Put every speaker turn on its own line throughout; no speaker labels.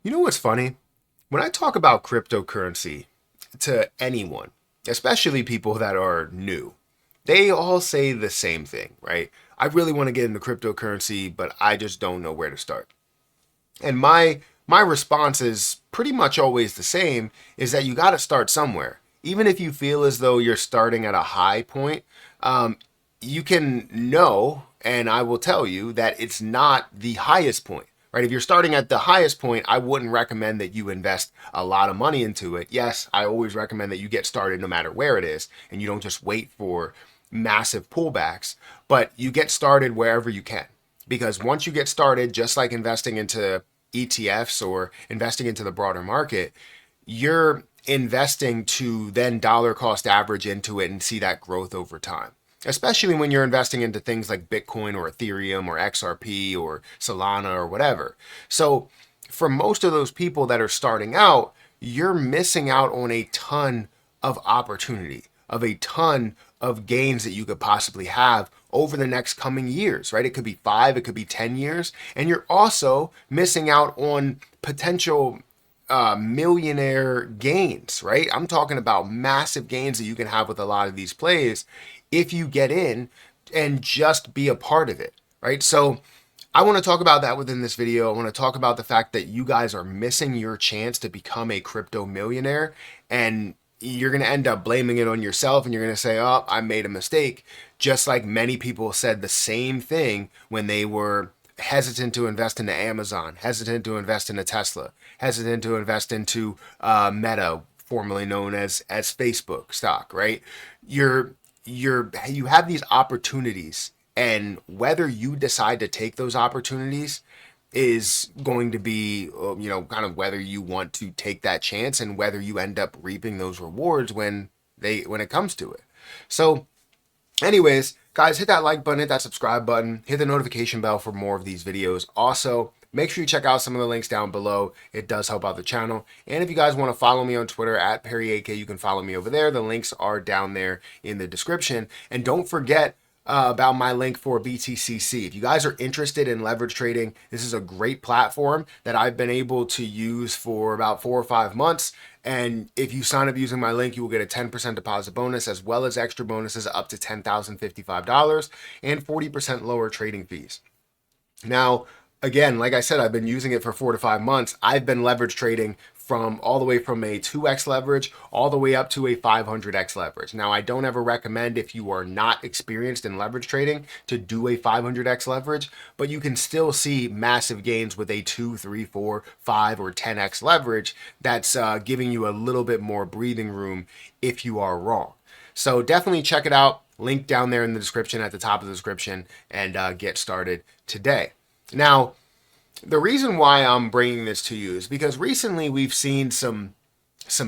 You know what's funny? When I talk about cryptocurrency to anyone, especially people that are new, they all say the same thing, right? I really want to get into cryptocurrency, but I just don't know where to start. And my response is pretty much always the same, is that you got to start somewhere. Even if you feel as though you're starting at a high point, um, you can know, and I will tell you that it's not the highest point. Right? If you're starting at the highest point, I wouldn't recommend that you invest a lot of money into it. Yes, I always recommend that you get started no matter where it is, and you don't just wait for massive pullbacks, but you get started wherever you can. Because once you get started, just like investing into ETFs or investing into the broader market, you're investing to then dollar cost average into it and see that growth over time. Especially when you're investing into things like Bitcoin or Ethereum or XRP or Solana or whatever. So, for most of those people that are starting out, you're missing out on a ton of opportunity, of a ton of gains that you could possibly have over the next coming years, right? It could be 5, it could be 10 years. And you're also missing out on potential millionaire gains, right? I'm talking about massive gains that you can have with a lot of these plays if you get in and just be a part of it, right? So I want to talk about that within this video. I want to talk about the fact that you guys are missing your chance to become a crypto millionaire, and you're going to end up blaming it on yourself, and you're going to say, oh, I made a mistake. Just like many people said the same thing when they were hesitant to invest into Amazon, hesitant to invest into Tesla, hesitant to invest into Meta, formerly known as Facebook stock, right? You have these opportunities, and whether you decide to take those opportunities is going to be, kind of whether you want to take that chance and whether you end up reaping those rewards when it comes to it. So anyways, guys, hit that like button, hit that subscribe button, hit the notification bell for more of these videos. Also, make sure you check out some of the links down below. It does help out the channel. And if you guys want to follow me on Twitter at PerryHGA, you can follow me over there. The links are down there in the description. And don't forget about my link for BTCC. If you guys are interested in leverage trading, this is a great platform that I've been able to use for about 4 or 5 months. And if you sign up using my link, you will get a 10% deposit bonus as well as extra bonuses up to $10,055 and 40% lower trading fees. Now, again, like I said, I've been using it for 4 to 5 months. I've been leverage trading from all the way from a 2x leverage all the way up to a 500x leverage. Now, I don't ever recommend, if you are not experienced in leverage trading, to do a 500x leverage, but you can still see massive gains with a 2, 3, 4, 5, or 10x leverage that's giving you a little bit more breathing room if you are wrong. So definitely check it out. Link down there in the description, at the top of the description, and get started today. Now, the reason why I'm bringing this to you is because recently we've seen some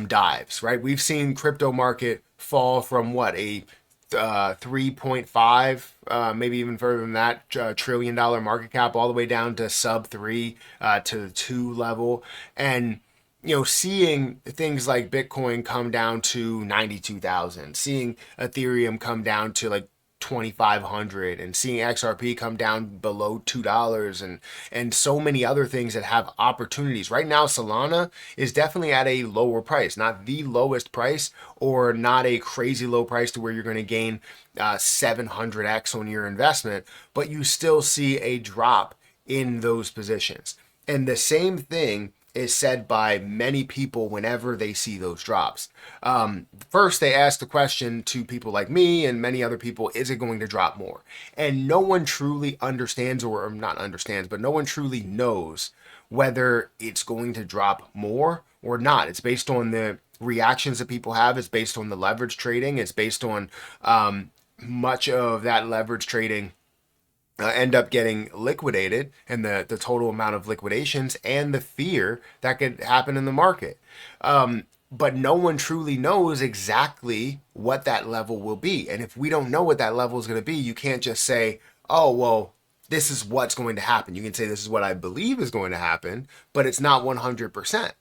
dives, right? We've seen crypto market fall from what, a 3.5, maybe even further than that, trillion dollar market cap, all the way down to sub 3 to the 2 level. And seeing things like Bitcoin come down to 92,000, seeing Ethereum come down to like 2,500, and seeing XRP come down below $2, and so many other things that have opportunities. Right now, Solana is definitely at a lower price, not the lowest price, or not a crazy low price to where you're going to gain 700x on your investment, but you still see a drop in those positions. And the same thing is said by many people whenever they see those drops. First, they ask the question to people like me and many other people, is it going to drop more? And no one truly understands, or not understands, but no one truly knows whether it's going to drop more or not. It's based on the reactions that people have. It's based on the leverage trading. It's based on much of that leverage trading end up getting liquidated, and the total amount of liquidations and the fear that could happen in the market. But no one truly knows exactly what that level will be. And if we don't know what that level is going to be, you can't just say, oh, well, this is what's going to happen. You can say this is what I believe is going to happen, but it's not 100%.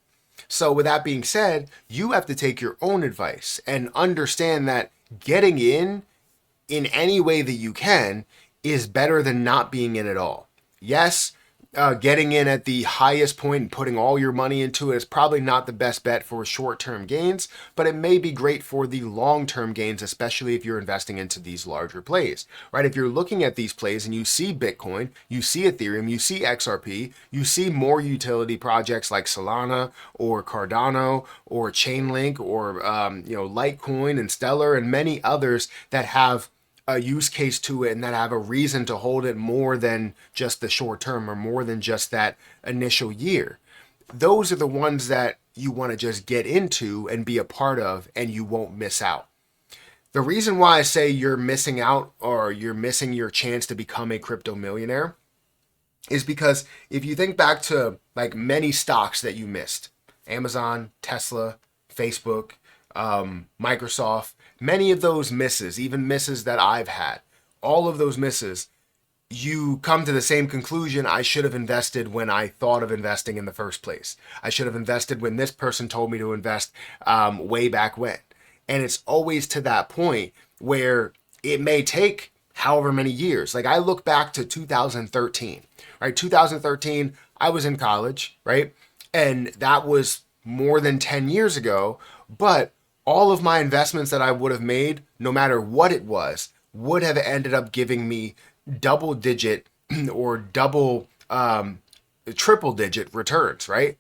So with that being said, you have to take your own advice and understand that getting in any way that you can is better than not being in at all. Yes, getting in at the highest point and putting all your money into it is probably not the best bet for short-term gains, but it may be great for the long-term gains, especially if you're investing into these larger plays, right? If you're looking at these plays and you see Bitcoin, you see Ethereum, you see XRP, you see more utility projects like Solana or Cardano or Chainlink or Litecoin and Stellar and many others that have a use case to it and that have a reason to hold it more than just the short term or more than just that initial year. Those are the ones that you want to just get into and be a part of, and you won't miss out. The reason why I say you're missing out or you're missing your chance to become a crypto millionaire is because if you think back to like many stocks that you missed, Amazon, Tesla, Facebook, Microsoft, many of those misses, even misses that I've had, all of those misses, you come to the same conclusion. I should have invested when I thought of investing in the first place. I should have invested when this person told me to invest way back when. And it's always to that point where it may take however many years. Like I look back to 2013, right? 2013, I was in college, right? And that was more than 10 years ago, but all of my investments that I would have made, no matter what it was, would have ended up giving me double digit or triple digit returns, right?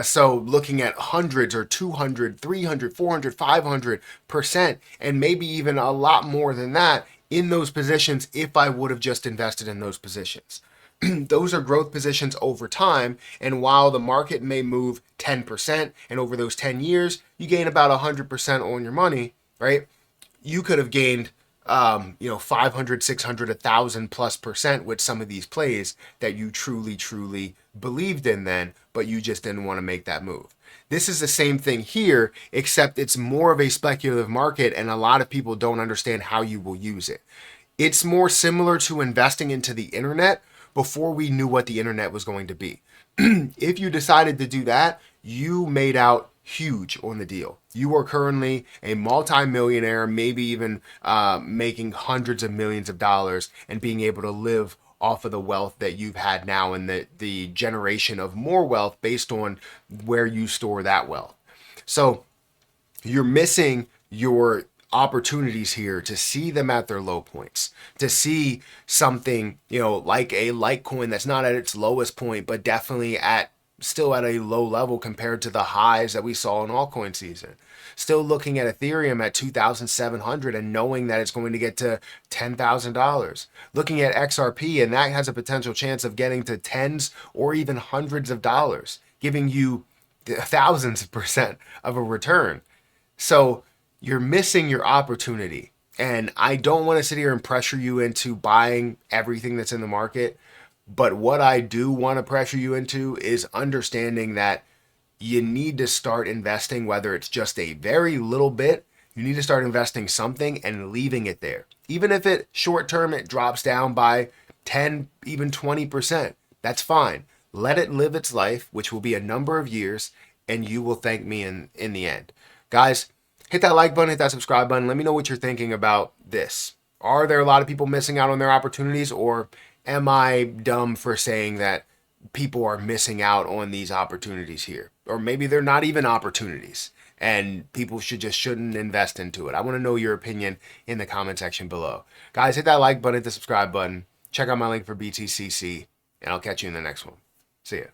So looking at hundreds or 200, 300, 400, 500%, and maybe even a lot more than that in those positions if I would have just invested in those positions. Those are growth positions over time. And while the market may move 10%, and over those 10 years, you gain about 100% on your money, right? You could have gained, 500, 600, 1,000+% with some of these plays that you truly, truly believed in then, but you just didn't want to make that move. This is the same thing here, except it's more of a speculative market and a lot of people don't understand how you will use it. It's more similar to investing into the internet before we knew what the internet was going to be. If you decided to do that, you made out huge on the deal. You are currently a multi-millionaire, maybe even making hundreds of millions of dollars and being able to live off of the wealth that you've had now and the generation of more wealth based on where you store that wealth. So you're missing your opportunities here to see them at their low points, to see something, like a Litecoin that's not at its lowest point, but definitely still at a low level compared to the highs that we saw in altcoin season. Still looking at Ethereum at 2,700 and knowing that it's going to get to $10,000. Looking at XRP, and that has a potential chance of getting to tens or even hundreds of dollars, giving you thousands of percent of a return. So you're missing your opportunity. And I don't want to sit here and pressure you into buying everything that's in the market. But what I do want to pressure you into is understanding that you need to start investing, whether it's just a very little bit, you need to start investing something and leaving it there. Even if it short term, it drops down by 10, even 20%, that's fine. Let it live its life, which will be a number of years, and you will thank me in the end. Guys, hit that like button, hit that subscribe button. Let me know what you're thinking about this. Are there a lot of people missing out on their opportunities, or am I dumb for saying that people are missing out on these opportunities here? Or maybe they're not even opportunities and people shouldn't invest into it. I want to know your opinion in the comment section below. Guys, hit that like button, hit the subscribe button. Check out my link for BTCC, and I'll catch you in the next one. See ya.